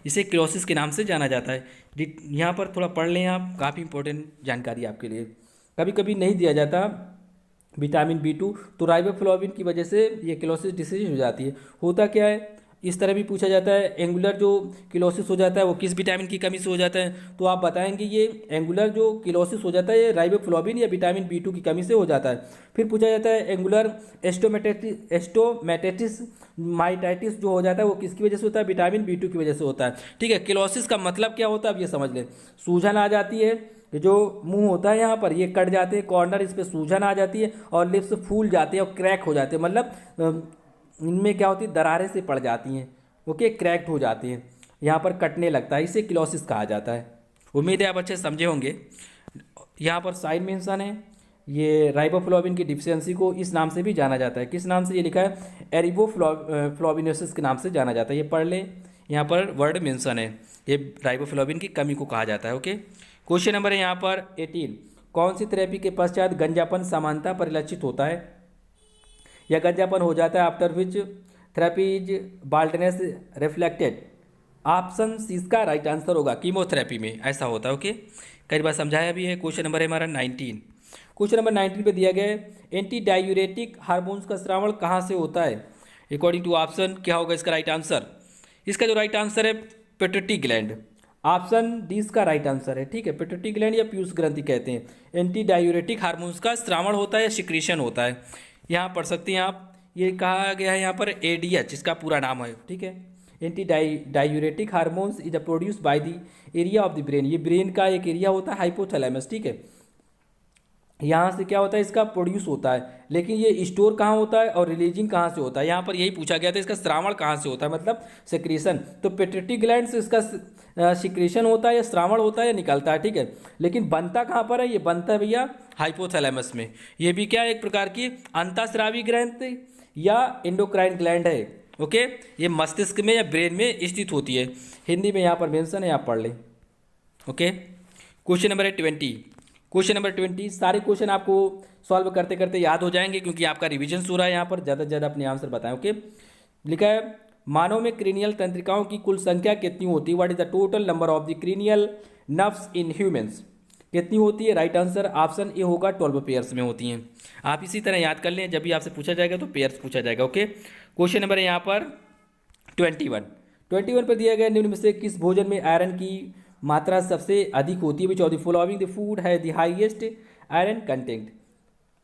S1: इसे किलोसिस के नाम से जाना जाता है। यहाँ पर थोड़ा पढ़ लें आप, काफ़ी इंपॉर्टेंट जानकारी आपके लिए। कभी कभी नहीं दिया जाता विटामिन B2, तो राइबोफ्लाविन की वजह से ये किलोसिस डिसीज हो जाती है। होता क्या है? इस तरह भी पूछा जाता है एंगुलर जो किलोसिस हो जाता है वो किस विटामिन की कमी से हो जाता है, तो आप बताएंगे ये एंगुलर जो किलोसिस हो जाता है ये राइबोफ्लोविन या विटामिन बी टू की कमी से हो जाता है। फिर पूछा जाता है एंगुलर एस्टोमेटेटिस माइटाइटिस जो हो जाता है वो किसकी वजह से होता है, विटामिन बी टू की वजह से होता है। ठीक है, किलोसिस का मतलब क्या होता है अब ये समझ लें। सूजन आ जाती है, ये जो मुंह होता है यहाँ पर ये कट जाते हैं कॉर्नर, इस पर सूजन आ जाती है और लिप्स फूल जाते हैं और क्रैक हो जाते हैं, मतलब इनमें क्या होती है दरारें से पड़ जाती हैं, ओके, क्रैक्ड हो जाती हैं, यहाँ पर कटने लगता है, इसे क्लोसिस कहा जाता है। उम्मीद है आप अच्छे समझे होंगे। यहाँ पर साइन मेंशन है, ये राइबोफ्लोविन की डिफिशियंसी को इस नाम से भी जाना जाता है, किस नाम से ये लिखा है, एरिबोफ्लोविनोसिस के नाम से जाना जाता है, ये पढ़ लें, यहाँ पर वर्ड मेंशन है, ये राइबोफ्लोविन की कमी को कहा जाता है। ओके, क्वेश्चन नंबर है यहाँ पर 18, कौन सी थेरेपी के पश्चात गंजापन सामान्यतः परिलक्षित होता है या गंजापन हो जाता है, after which therapy is baldness reflected. Option C इसका राइट आंसर होगा, कीमोथेरेपी में ऐसा होता है। ओके, कई बार समझाया भी है। क्वेश्चन नंबर है हमारा 19, क्वेश्चन नंबर 19 पे दिया गया है एंटी डायूरेटिक हार्मोन्स का स्रावण कहाँ से होता है, अकॉर्डिंग टू ऑप्शन क्या होगा इसका राइट आंसर। इसका जो राइट आंसर है पिट्यूटरी ग्लैंड, ऑप्शन डी इसका राइट आंसर है। ठीक है, पिट्यूटरी ग्लैंड या पीयूष ग्रंथि कहते हैं। एंटी डायूरेटिक हार्मोन्स का स्रावण होता है या सिक्रीशन होता है, यहाँ पढ़ सकते हैं आप, ये कहा गया है यहाँ पर एडीएच इसका पूरा नाम है। ठीक है, anti diuretic hormones is produce by the area of the brain, ये ब्रेन का एक एरिया होता है हाइपोथैलेमस। ठीक है, यहाँ से क्या होता है इसका प्रोड्यूस होता है, लेकिन ये स्टोर कहाँ होता है और रिलीजिंग कहाँ से होता है, यहाँ पर यही पूछा गया था इसका श्रावण कहाँ से होता है, मतलब सिक्रीशन। तो पिट्यूटरी ग्लैंड से इसका सिक्रीशन होता है या श्रावण होता है या निकलता है। ठीक है, लेकिन बनता कहाँ पर है, ये बनता है भैया हाइपोथैलेमस में। ये भी क्या एक प्रकार की अंतःस्रावी ग्रंथि या एंडोक्राइन ग्लैंड है। ओके, ये मस्तिष्क में या ब्रेन में स्थित होती है, हिंदी में यहाँ पर मेंशन है, आप पढ़ लें। ओके, क्वेश्चन नंबर है 20, क्वेश्चन नंबर 20, सारे क्वेश्चन आपको सॉल्व करते करते याद हो जाएंगे क्योंकि आपका रिवीजन हो रहा है। यहाँ पर ज़्यादा से ज़्यादा अपने आंसर बताएं। ओके, लिखा है मानव में क्रीनियल तंत्रिकाओं की कुल संख्या कितनी होती है, what is the total number of the cranial nerves in humans, कितनी होती है, राइट आंसर ऑप्शन ए होगा 12 पेयर्स में होती हैं। आप इसी तरह याद कर लें, जब भी आपसे पूछा जाएगा तो पेयर्स पूछा जाएगा। ओके, क्वेश्चन नंबर है यहाँ पर 21 पर दिया गया निम्न में से किस भोजन में आयरन की मात्रा सबसे अधिक होती है, which of the following the food है the highest iron content,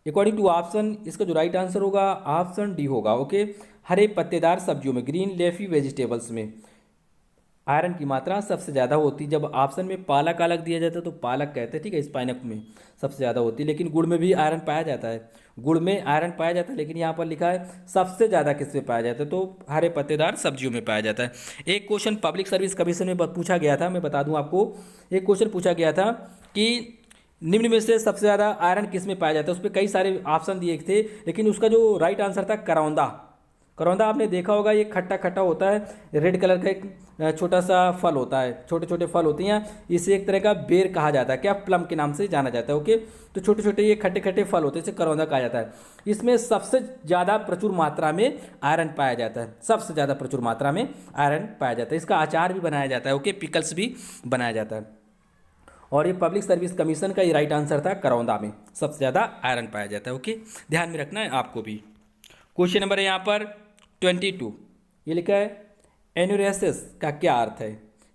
S1: according to option इसका जो राइट आंसर होगा ऑप्शन डी होगा। ओके, हरे पत्तेदार सब्जियों में, ग्रीन लेफी वेजिटेबल्स में आयरन की मात्रा सबसे ज़्यादा होती है। जब ऑप्शन में पालक अलग दिया जाता है तो पालक कहते हैं, ठीक है, स्पाइनक में सबसे ज़्यादा होती है, लेकिन गुड़ में भी आयरन पाया जाता है, गुड़ में आयरन पाया जाता है, लेकिन यहाँ पर लिखा है सबसे ज़्यादा किस में पाया जाता है, तो हरे पत्तेदार सब्जियों में पाया जाता है। एक क्वेश्चन पब्लिक सर्विस कमीशन में पूछा गया था, मैं बता दूँ आपको, एक क्वेश्चन पूछा गया था कि निम्न में से सबसे ज़्यादा आयरन किस में पाया जाता है, उस पर कई सारे ऑप्शन दिए थे, लेकिन उसका जो राइट आंसर था करौंदा। करौंदा आपने देखा होगा, ये खट्टा खट्टा होता है, रेड कलर का एक छोटा सा फल होता है, छोटे छोटे फल होते हैं, इसे एक तरह का बेर कहा जाता है, क्या प्लम के नाम से जाना जाता है। ओके, तो छोटे छोटे ये खट्टे खट्टे फल होते हैं, इसे करौंदा कहा जाता है। इसमें सबसे ज़्यादा प्रचुर मात्रा में आयरन पाया जाता है, सबसे ज़्यादा प्रचुर मात्रा में आयरन पाया जाता है। इसका अचार भी बनाया जाता है, ओके, पिकल्स भी बनाया जाता है। और ये पब्लिक सर्विस कमीशन का ये राइट आंसर था, करौंदा में सबसे ज़्यादा आयरन पाया जाता है। ओके, ध्यान में रखना है आपको भी। क्वेश्चन नंबर है यहाँ पर 22, ये लिखा है एन्यूरेसिस का क्या अर्थ है,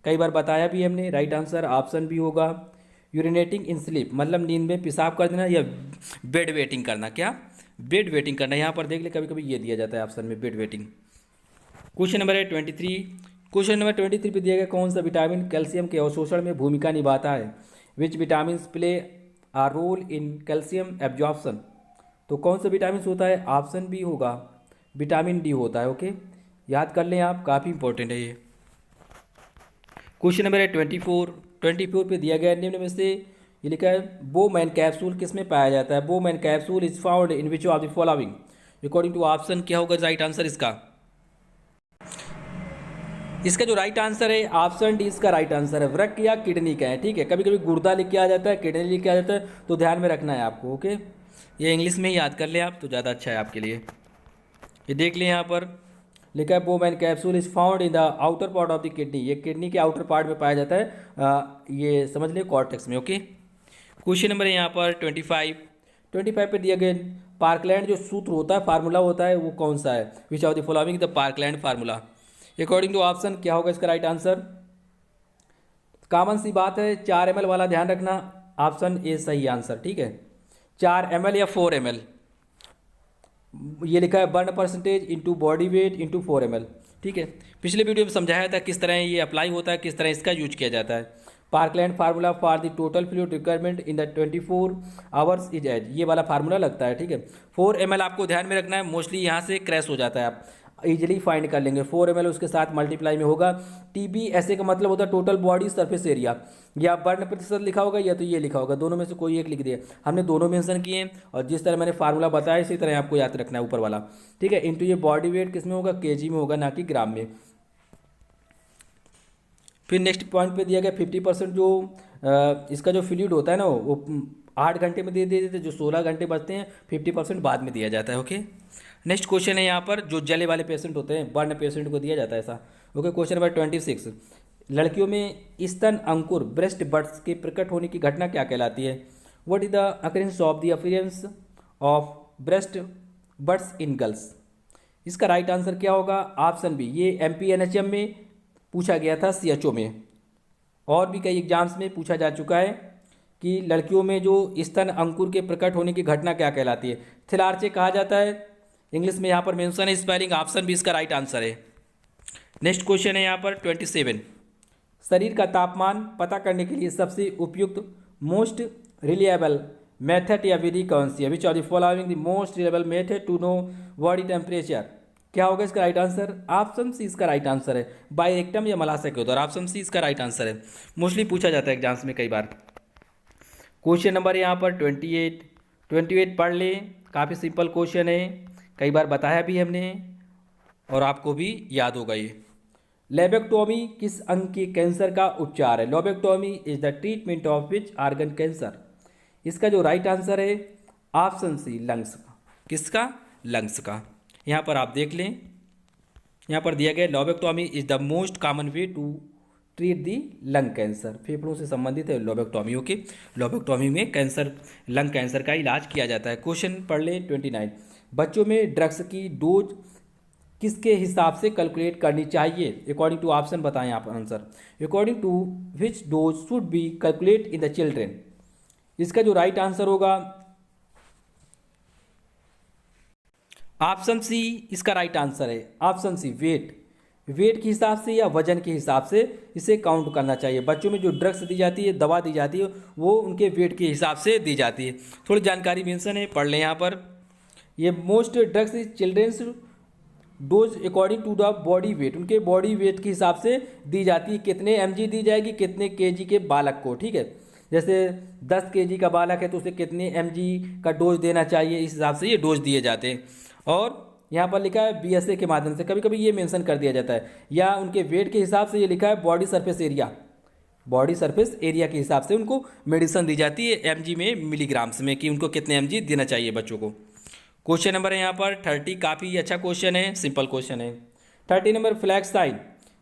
S1: कई बार बताया भी हमने, राइट आंसर ऑप्शन भी होगा यूरिनेटिंग इन स्लीप, मतलब नींद में पेशाब कर देना या बेड वेटिंग करना, क्या बेड वेटिंग करना, यहाँ पर देख ले कभी कभी ये दिया जाता है ऑप्शन में बेड वेटिंग। क्वेश्चन नंबर है 23, क्वेश्चन नंबर 23 पे दिया गया कौन सा विटामिन कैल्शियम के अवशोषण में भूमिका निभाता है, which vitamin play a role in calcium absorption, तो कौन सा विटामिन होता है, ऑप्शन बी होगा विटामिन डी होता है। ओके, याद कर लें आप, काफ़ी इंपॉर्टेंट है ये। क्वेश्चन नंबर है 24 पे दिया गया निम्न में से, ये लिखा है बोमैन कैप्सूल किस में पाया जाता है, Bowman capsule is found in which of the following, according to option क्या होगा राइट आंसर इसका। इसका जो राइट आंसर है ऑप्शन डी इसका राइट आंसर है, वृक्क या किडनी का है। ठीक है, कभी कभी गुर्दा लिख के आ जाता है, किडनी लिख के आ जाता है, तो ध्यान में रखना है आपको। ओके, ये इंग्लिश में ही याद कर लें आप तो ज़्यादा अच्छा है आपके लिए। ये देख लें यहाँ पर लिखा है Bowman capsule is found in the outer part of the kidney, ये किडनी के आउटर पार्ट में पाया जाता है, ये समझ लें कॉर्टेक्स में। ओके, क्वेश्चन नंबर है यहाँ पर 25 पे दिया गया पार्कलैंड जो सूत्र होता है, फार्मूला होता है, वो कौन सा है, which of the following the Parkland formula, according to option क्या होगा इसका राइट आंसर? कॉमन सी बात है, 4 ml वाला ध्यान रखना, ऑप्शन ए सही आंसर, ठीक है। 4 ml या 4 ml, ये लिखा है burn percentage into body weight into 4 ml, ठीक है। पिछले वीडियो में समझाया था किस तरह ये अप्लाई होता है, किस तरह इसका यूज किया जाता है। Parkland formula for the total fluid requirement in the 24 hours is as, ये वाला फार्मूला लगता है, ठीक है। 4 ml आपको ध्यान में रखना है, मोस्टली यहाँ से क्रैश हो जाता है, आप इजीली फाइंड कर लेंगे। 4 ml उसके साथ मल्टीप्लाई में होगा। टीबी ऐसे का मतलब होता है टोटल बॉडी सरफेस एरिया, या बर्न प्रतिशत लिखा होगा या तो ये लिखा होगा, दोनों में से कोई एक लिख दिया। हमने दोनों मेंशन किए हैं, और जिस तरह मैंने फार्मूला बताया इसी तरह आपको याद रखना है ऊपर वाला, ठीक है। इंटू ये बॉडी वेट किस में होगा, केजी में होगा, ना कि ग्राम में। फिर नेक्स्ट पॉइंट पे दिया गया 50% जो इसका जो फ्लूइड होता है ना वो 8 घंटे में दे देते, जो 16 घंटे बचते हैं 50% बाद में दिया जाता है, ओके। नेक्स्ट क्वेश्चन है यहाँ पर, जो जले वाले पेशेंट होते हैं, बर्न पेशेंट को दिया जाता है ऐसा, ओके। क्वेश्चन नंबर 26, लड़कियों में स्तन अंकुर ब्रेस्ट बड्स के प्रकट होने की घटना क्या कहलाती है? What is the occurrence of the appearance of breast buds in girls? इसका राइट आंसर क्या होगा? ऑप्शन बी, ये MPNHM में पूछा गया था, CHO में, और भी कई एग्जाम्स में पूछा जा चुका है कि लड़कियों में जो स्तन अंकुर के प्रकट होने की घटना क्या कहलाती है? थिलार्चे कहा जाता है, इंग्लिश में यहाँ पर मेंशन है स्पेलिंग, ऑप्शन बी इसका राइट आंसर है। नेक्स्ट क्वेश्चन है यहाँ पर 27, शरीर का तापमान पता करने के लिए सबसे उपयुक्त मोस्ट रिलायबल मेथड या विधि कौन सी है? Which are the following the most reliable method to know body temperature? क्या होगा इसका राइट आंसर? ऑप्शन सी इसका राइट आंसर है, बाय रेक्टम या मलाशय के उधर, ऑप्शन सी इसका राइट आंसर है। मोस्टली पूछा जाता है एग्जाम्स में कई बार। क्वेश्चन नंबर यहाँ पर 28 पढ़ ले, काफ़ी सिंपल क्वेश्चन है, कई बार बताया भी हमने और आपको भी याद होगा ये। लेबेक्टोमी किस अंग के कैंसर का उपचार है? Lobectomy is the treatment of which organ cancer? इसका जो राइट आंसर है ऑप्शन सी, लंग्स का। किसका? लंग्स का। यहाँ पर आप देख लें, यहाँ पर दिया गया lobectomy is the most common way to treat the lung cancer, फेफड़ों से संबंधित है लोबेक्टोमी, ओके। लोबेक्टोमी में कैंसर, लंग कैंसर का इलाज किया जाता है। क्वेश्चन पढ़ ले 29, बच्चों में ड्रग्स की डोज किसके हिसाब से कैलकुलेट करनी चाहिए? अकॉर्डिंग टू ऑप्शन बताएं आप answer. According to which dose should be calculate in the children? इसका जो राइट आंसर होगा ऑप्शन सी इसका राइट आंसर है। ऑप्शन सी, वेट के हिसाब से या वजन के हिसाब से इसे काउंट करना चाहिए। बच्चों में जो ड्रग्स दी जाती है, दवा दी जाती है, वो उनके वेट के हिसाब से दी जाती है। थोड़ी जानकारी मेंशन है, पढ़ लें यहाँ पर। ये most drugs children's dose according to the body weight, उनके बॉडी वेट के हिसाब से दी जाती है। कितने mg दी जाएगी, कितने kg के बालक को, ठीक है। जैसे 10 kg का बालक है तो उसे कितने mg का डोज देना चाहिए, इस हिसाब से ये डोज दिए जाते हैं। और यहाँ पर लिखा है BSA के माध्यम से, कभी कभी ये मेंशन कर दिया जाता है, या उनके वेट के हिसाब से ये लिखा है body surface area, body surface area के हिसाब से उनको मेडिसिन दी जाती है mg में, मिलीग्राम्स में, कि उनको कितने mg देना चाहिए बच्चों को। क्वेश्चन नंबर है यहाँ पर 30, काफ़ी अच्छा क्वेश्चन है, सिंपल क्वेश्चन है। 30 नंबर, फ्लैक्स साइन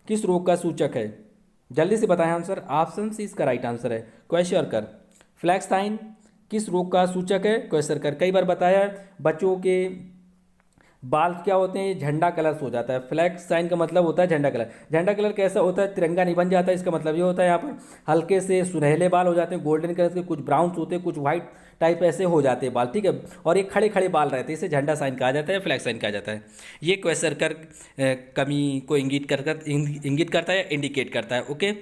S1: किस रोग का सूचक है? जल्दी से बताएं आंसर। ऑप्शन सी इसका राइट आंसर है, क्वेश्चरकर। फ्लैक्स साइन किस रोग का सूचक है? क्वेश्चरकर। कई बार बताया है, बच्चों के बाल क्या होते हैं, झंडा कलर हो जाता है। फ्लैक्स साइन का मतलब होता है झंडा कलर। झंडा कलर कैसा होता है? तिरंगा नहीं बन जाता है, इसका मतलब ये होता है यहाँ पर हल्के से सुनहले बाल हो जाते हैं, गोल्डन कलर के, कुछ ब्राउन होते हैं, कुछ व्हाइट टाइप ऐसे हो जाते हैं बाल, ठीक है। और ये खड़े खड़े बाल रहते हैं, इसे झंडा साइन कहा जाता है, फ्लैक्स साइन कहा जाता है। ये क्वेश्चरकर कमी को इंगित करता है, इंडिकेट करता है, ओके।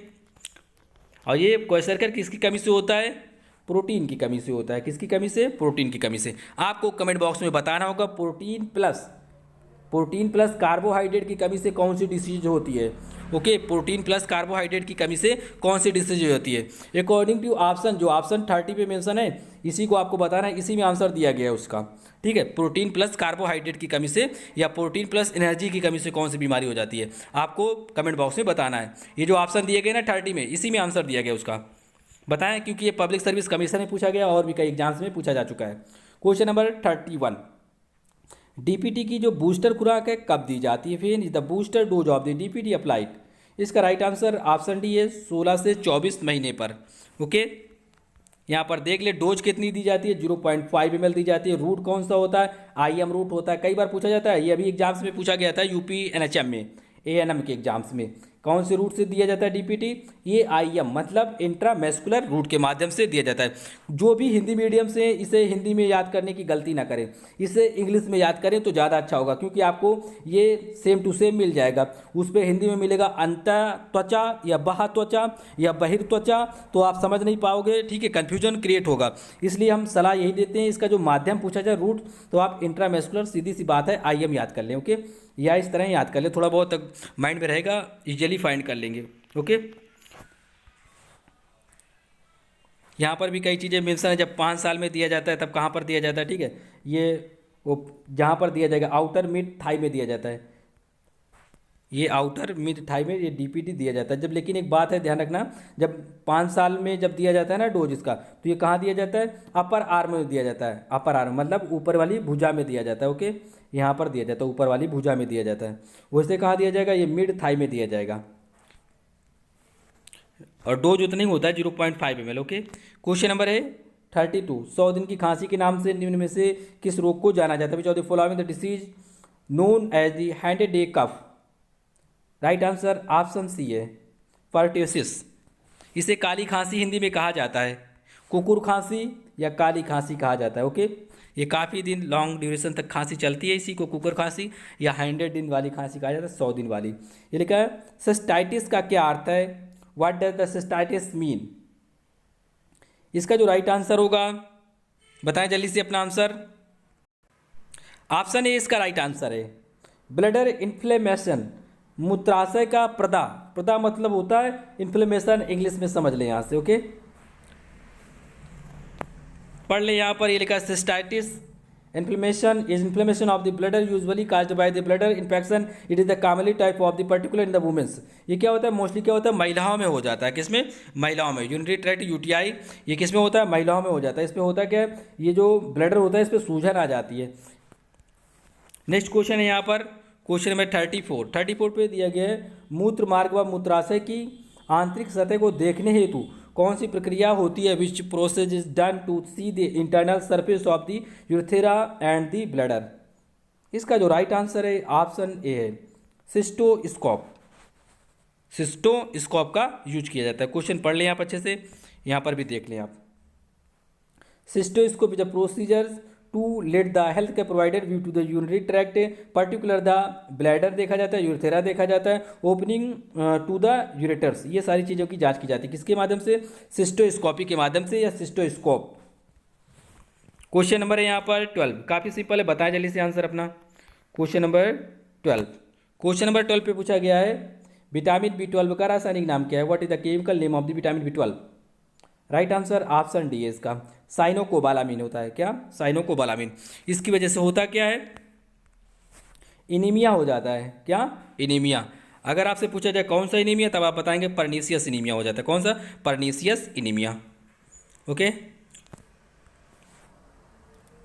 S1: और ये क्वेश्चरकर किसकी कमी से होता है? प्रोटीन की कमी से होता है। किसकी कमी से? प्रोटीन की कमी से। आपको कमेंट बॉक्स में बताना होगा प्रोटीन प्लस कार्बोहाइड्रेट की कमी से कौन सी डिसीज होती है, ओके। प्रोटीन प्लस कार्बोहाइड्रेट की कमी से कौन सी डिसीज होती है? अकॉर्डिंग टू ऑप्शन, जो ऑप्शन 30 पे मेंशन है, इसी को आपको बताना है, इसी में आंसर दिया गया है उसका, ठीक है। प्रोटीन प्लस कार्बोहाइड्रेट की कमी से या प्रोटीन प्लस एनर्जी की कमी से कौन सी बीमारी हो जाती है, आपको कमेंट बॉक्स में बताना है। ये जो ऑप्शन दिए गए ना 30 में, इसी में आंसर दिया गया उसका, बताएं, क्योंकि ये पब्लिक सर्विस कमीशन में पूछा गया और भी कई एग्जाम्स में पूछा जा चुका है। क्वेश्चन नंबर 31, डीपीटी की जो बूस्टर खुराक है कब दी जाती है? फिर is the booster dose of the DPT applied? इसका राइट आंसर ऑप्शन डी है, 16 से 24 महीने पर, ओके। यहाँ पर देख ले डोज कितनी दी जाती है, 0.5 ml दी जाती है। रूट कौन सा होता है? IM रूट होता है, कई बार पूछा जाता है, ये अभी एग्जाम्स में पूछा गया था UP NHM में, एएनएम के एग्जाम्स में। कौन से रूट से दिया जाता है डीपीटी? ये आईएम मतलब इंट्रामस्कुलर रूट के माध्यम से दिया जाता है। जो भी हिंदी मीडियम से इसे हिंदी में याद करने की गलती ना करें, इसे इंग्लिश में याद करें तो ज़्यादा अच्छा होगा, क्योंकि आपको ये सेम टू सेम मिल जाएगा। उस पर हिंदी में मिलेगा अंत त्वचा या बाह्य त्वचा या बहिर्त्वचा, तो आप समझ नहीं पाओगे, ठीक है, कन्फ्यूजन क्रिएट होगा। इसलिए हम सलाह यही देते हैं, इसका जो माध्यम पूछा जाए रूट, तो आप इंट्रामस्कुलर, सीधी सी बात है, आईएम याद कर लें। ओके, या इस तरह याद कर ले, थोड़ा बहुत माइंड में रहेगा, इजीली फाइंड कर लेंगे। ओके, यहाँ पर भी कई चीज़ें मेंशन है। जब 5 साल में दिया जाता है तब कहाँ पर दिया जाता है, ठीक है, ये वो जहाँ पर दिया जाएगा आउटर मिड थाई में दिया जाता है, ये आउटर मिड थाई में ये डीपीटी दिया जाता है जब। लेकिन एक बात है ध्यान रखना, जब 5 साल में जब दिया जाता है ना डोज इसका, तो ये कहाँ दिया जाता है? अपर आर्म में दिया जाता है। अपर आर्म मतलब ऊपर वाली भुजा में दिया जाता है। ओके, यहाँ पर दिया जाता है, ऊपर वाली भुजा में दिया जाता है। वैसे कहाँ दिया जाएगा? ये मिड थाई में दिया जाएगा, और डोज उतना ही होता है 0.5 ml। ओके, क्वेश्चन नंबर है 32। 100 दिन की खांसी के नाम से निम्न में से किस रोग को जाना जाता है? Which of the following the disease known as the handed a cough? Right answer option C है, पर्ट्यूसिस। इसे काली खांसी हिंदी में कहा जाता है, कुकुर खांसी या काली खांसी कहा जाता है। ओके, ये काफ़ी दिन लॉन्ग ड्यूरेशन तक खांसी चलती है, इसी को कुकुर खांसी या 100 दिन वाली खांसी कहा जाता है, 100 दिन वाली। ये लिखा है सिस्टाइटिस का क्या अर्थ है? What does the cystitis mean? इसका जो राइट आंसर होगा बताएं जल्दी से अपना आंसर। ऑप्शन ए इसका राइट आंसर है, ब्लडर इन्फ्लेमेशन, मूत्राशय का प्रदा। प्रदा मतलब होता है इन्फ्लेमेशन, इंग्लिश में समझ लें यहाँ से। ओके, पढ़ लें यहाँ पर, ये लिखा है cystitis inflammation is inflammation of the bladder usually caused by the bladder infection. It is the commonly type of the particular in the women's. ये क्या होता है? मोस्टली क्या होता है? महिलाओं में हो जाता है। किसमें? महिलाओं में। यूरिनरी ट्रैक्ट यूटीआई ये किसमें होता है? महिलाओं में हो जाता है। इसमें होता क्या है? ये जो ब्लडर होता है इस पर सूजन आ जाती है। नेक्स्ट क्वेश्चन है यहाँ पर, क्वेश्चन नंबर 34। 34 पे दिया गया है मूत्र मार्ग व मूत्राशय की आंतरिक सतह को देखने हेतु कौन सी प्रक्रिया होती है? Which process is done to see the internal surface of the urethra and the bladder? इसका जो राइट आंसर है ऑप्शन ए है, सिस्टोस्कोप। सिस्टोस्कोप का यूज किया जाता है। क्वेश्चन पढ़ लें आप अच्छे से, यहाँ पर भी देख लें आप। Cystoscope is a procedure to let the health care provider view to the urinary tract, particular the bladder देखा जाता है, यूरेथ्रा देखा जाता है, ओपनिंग टू द यूरेटर्स। ये सारी चीज़ों की जांच की जाती है किसके माध्यम से? सिस्टोस्कोपी के माध्यम से या सिस्टोस्कोप। क्वेश्चन नंबर है यहाँ पर 12, काफ़ी सिंपल है, बताएं जल्दी से आंसर अपना। Question number 12। क्वेश्चन नंबर 12 पे पूछा गया है विटामिन B12 का रासायनिक नाम क्या है? What is the chemical name of the vitamin B12? Right answer option D है इसका, साइनोकोबालामिन होता है। क्या? साइनोकोबालामिन। इसकी वजह से होता क्या है? इनीमिया हो जाता है। क्या? इनीमिया। अगर आपसे पूछा जाए कौन सा इनीमिया, तब आप बताएंगे परनीसियस इनीमिया हो जाता है। कौन सा? Pernicious anaemia. ओके,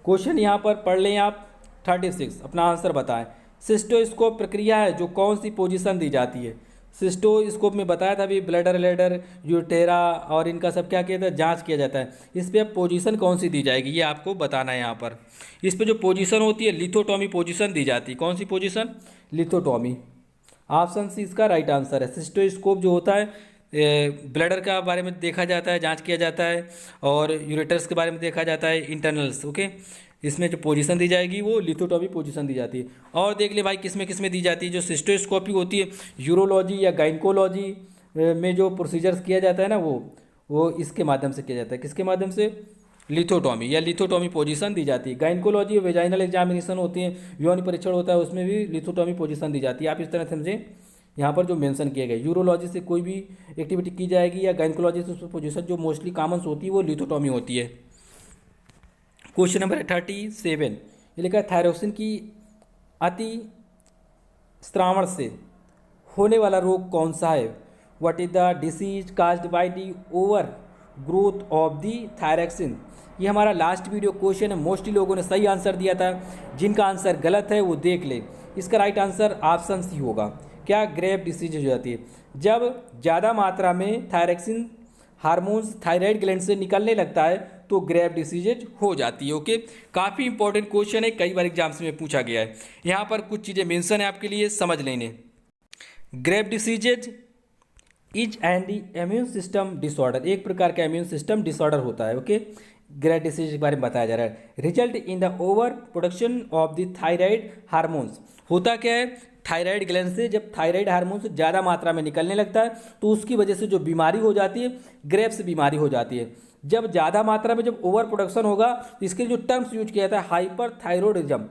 S1: क्वेश्चन यहाँ पर पढ़ लें आप 36, अपना आंसर बताएं। सिस्टोस्कोप प्रक्रिया है जो कौन सी पोजीशन दी जाती है? सिस्टोस्कोप में बताया था अभी, ब्लैडर लेडर यूटेरा और इनका सब क्या किया था? जांच किया जाता है। इस पर अब पोजीशन कौन सी दी जाएगी ये आपको बताना है यहाँ पर। इस पर जो पोजीशन होती है लिथोटॉमी पोजीशन दी जाती है। कौन सी पोजीशन? लिथोटॉमी। ऑप्शन सी इसका राइट आंसर है। सिस्टोस्कोप जो होता है ब्लैडर का बारे में देखा जाता है, जांच किया जाता है, और यूरेटर्स के बारे में देखा जाता है, इंटरनल्स। ओके, इसमें जो पोजीशन दी जाएगी वो लिथोटॉमी पोजीशन दी जाती है। और देख ले भाई किसमें किसमें दी जाती है। जो सिस्टोस्कोपी होती है यूरोलॉजी या गाइनकोलॉजी में जो प्रोसीजर्स किया जाता है ना, वो इसके माध्यम से किया जाता है। किसके माध्यम से? लिथोटॉमी या लिथोटॉमी पोजीशन दी जाती है। गाइनकोलॉजी वेजाइनल एग्जामिनेशन होती है, यौन परीक्षण होता है, उसमें भी लिथोटॉमी पोजीशन दी जाती है। आप इस तरह समझें, यहाँ पर जो मेंशन किए गए, यूरोलॉजी से कोई भी एक्टिविटी की जाएगी या गाइनकोलॉजी से उस पोजीशन जो मोस्टली कॉमन होती है वो लिथोटॉमी होती है। क्वेश्चन नंबर 37, ये लिखा है थायरोक्सिन की अति स्त्रावण से होने वाला रोग कौन सा है? What is the disease caused by the over growth of the thyroxine? ये हमारा लास्ट वीडियो क्वेश्चन है, मोस्टली लोगों ने सही आंसर दिया था। जिनका आंसर गलत है वो देख ले। इसका राइट आंसर ऑप्शन सी होगा। क्या? ग्रेव डिसीज हो जाती है जब ज़्यादा मात्रा में थायरोक्सिन हार्मोन्स थायराइड ग्लैंड से निकलने लगता है, तो ग्रेव डिसीजेज हो जाती है। ओके, काफ़ी इंपॉर्टेंट क्वेश्चन है, कई बार एग्जाम्स में पूछा गया है। यहाँ पर कुछ चीज़ें मेंशन है आपके लिए, समझ लेने। Grave diseases is and immune system disorder, एक प्रकार का इम्यून सिस्टम डिसऑर्डर होता है। ओके, ग्रेव डिसीज के बारे में बताया जा रहा है। Result in the over production of the thyroid hormones, होता क्या है, थायराइड ग्लैंड से जब थायराइड हार्मोन्स ज़्यादा मात्रा में निकलने लगता है तो उसकी वजह से जो बीमारी हो जाती है, ग्रेव्स बीमारी हो जाती है। जब ज़्यादा मात्रा में जब ओवर प्रोडक्शन होगा तो इसके लिए जो टर्म्स यूज किया जाता है हाइपरथायरॉयडिज्म,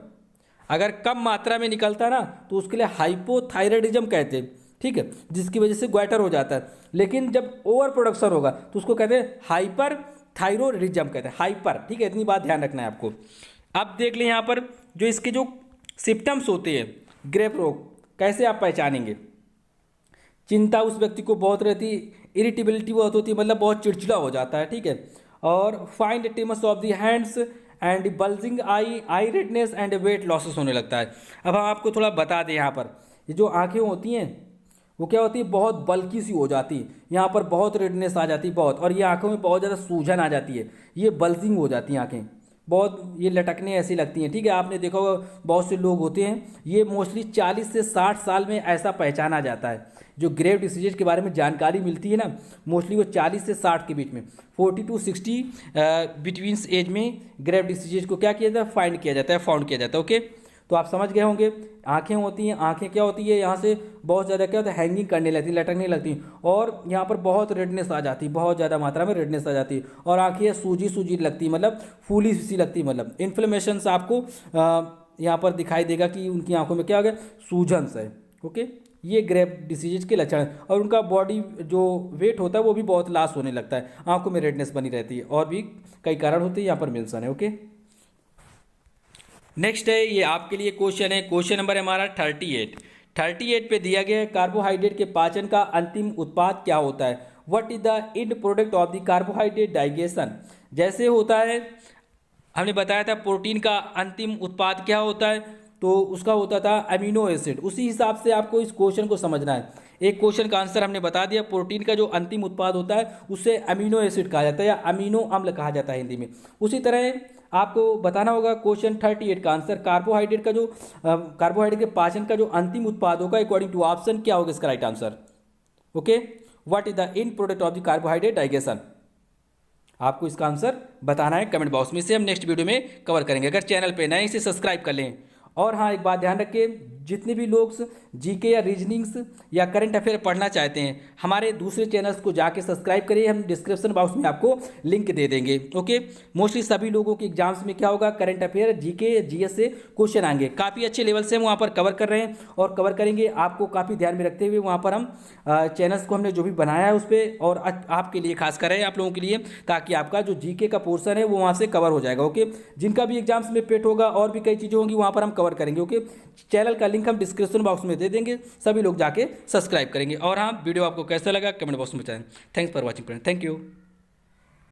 S1: अगर कम मात्रा में निकलता है ना तो उसके लिए हाइपोथायरॉयडिज्म कहते हैं, ठीक है, जिसकी वजह से ग्वाइटर हो जाता है। लेकिन जब ओवर प्रोडक्शन होगा तो उसको कहते हैं हाइपर थायरॉयडिज्म कहते हैं, हाइपर, ठीक है, इतनी बात ध्यान रखना है आपको। अब देख लें यहाँ पर जो इसके जो सिम्टम्स होते हैं ग्रेव रोग, कैसे आप पहचानेंगे। चिंता उस व्यक्ति को बहुत रहती, इरिटेबिलिटी बहुत होती है, मतलब बहुत चिड़चिड़ा हो जाता है, ठीक है, और fine tremors of the hands and bulging eye redness and weight losses होने लगता है। अब हम आपको थोड़ा बता दें, यहाँ पर ये जो आंखें होती हैं वो क्या होती है, बहुत बल्कि सी हो जाती है, यहाँ पर बहुत रेडनेस आ जाती है बहुत, और ये आंखों में बहुत ज़्यादा सूजन आ जाती है, ये बल्जिंग हो जाती हैं आंखें, बहुत ये लटकने ऐसी लगती हैं, ठीक है। आपने देखा होगा बहुत से लोग होते हैं, ये मोस्टली 40 से 60 साल में ऐसा पहचाना जाता है। जो ग्रेव डिसीजेज के बारे में जानकारी मिलती है ना, मोस्टली वो 40 से 60 के बीच में, 40 to 60 बिटवीन्स एज में ग्रेव डिसीजेज को क्या किया जाता है, फाउंड किया जाता है। ओके, तो आप समझ गए होंगे। आंखें होती हैं, आंखें क्या होती है, यहाँ से बहुत ज़्यादा क्या होता है, हैंगिंग करने लगती, लटकने लगती, और यहाँ पर बहुत रेडनेस आ जाती, बहुत ज़्यादा मात्रा में रेडनेस आ जाती, और आंखें सूजी लगती, मतलब फूली सी लगती, मतलब इन्फ्लेमेशन से आपको यहाँ पर दिखाई देगा कि उनकी आंखों में क्या हो गया, सूजन है। ओके, ये ग्रेव डिसीजेज के लक्षण हैं, और उनका बॉडी जो वेट होता है वो भी बहुत लॉस होने लगता है, आंखों में रेडनेस बनी रहती है, और भी कई कारण होते हैं, यहाँ पर मेंशन है। ओके, नेक्स्ट है, ये आपके लिए क्वेश्चन है, क्वेश्चन नंबर है हमारा 38 पे दिया गया है, कार्बोहाइड्रेट के पाचन का अंतिम उत्पाद क्या होता है, what is the end product of the carbohydrate digestion. जैसे होता है, हमने बताया था प्रोटीन का अंतिम उत्पाद क्या होता है, तो उसका होता था अमीनो एसिड, उसी हिसाब से आपको इस क्वेश्चन को समझना है। एक क्वेश्चन का आंसर हमने बता दिया, प्रोटीन का जो अंतिम उत्पाद होता है उसे अमीनो एसिड कहा जाता है, या अमीनो अम्ल कहा जाता है हिंदी में। उसी तरह आपको बताना होगा क्वेश्चन 38 का आंसर, कार्बोहाइड्रेट का जो कार्बोहाइड्रेट के पाचन का जो अंतिम उत्पाद होगा अकॉर्डिंग टू ऑप्शन क्या होगा इसका right answer. Okay, what is the end product of the carbohydrate digestion, आपको इसका आंसर बताना है कमेंट बॉक्स में, से हम नेक्स्ट वीडियो में कवर करेंगे। अगर चैनल पे नए इसे सब्सक्राइब कर लें। और हाँ, एक बात ध्यान रखें, जितने भी लोग जीके या रीजनिंग्स या करंट अफेयर पढ़ना चाहते हैं, हमारे दूसरे चैनल्स को जाके सब्सक्राइब करिए, हम डिस्क्रिप्शन बॉक्स में आपको लिंक दे देंगे। ओके, मोस्टली सभी लोगों के एग्जाम्स में क्या होगा, करंट अफेयर, जीके, जीएस से क्वेश्चन आएंगे, काफ़ी अच्छे लेवल से हम वहाँ पर कवर कर रहे हैं और कवर करेंगे। आपको काफ़ी ध्यान में रखते हुए वहाँ पर हम चैनल्स को हमने जो भी बनाया है उस पर, और आपके लिए खास कर रहे हैं, आप लोगों के लिए, ताकि आपका जो जीके का पोर्सन है वो वहाँ से कवर हो जाएगा। ओके, जिनका भी एग्जाम्स में पेट होगा और भी कई चीज़ें होंगी वहाँ पर हम कवर करेंगे। ओके, चैनल का लिंक हम डिस्क्रिप्शन बॉक्स में दे देंगे, सभी लोग जाके सब्सक्राइब करेंगे। और हाँ, वीडियो आपको कैसा लगा कमेंट बॉक्स में बताएं। Thanks for watching friend, thank you.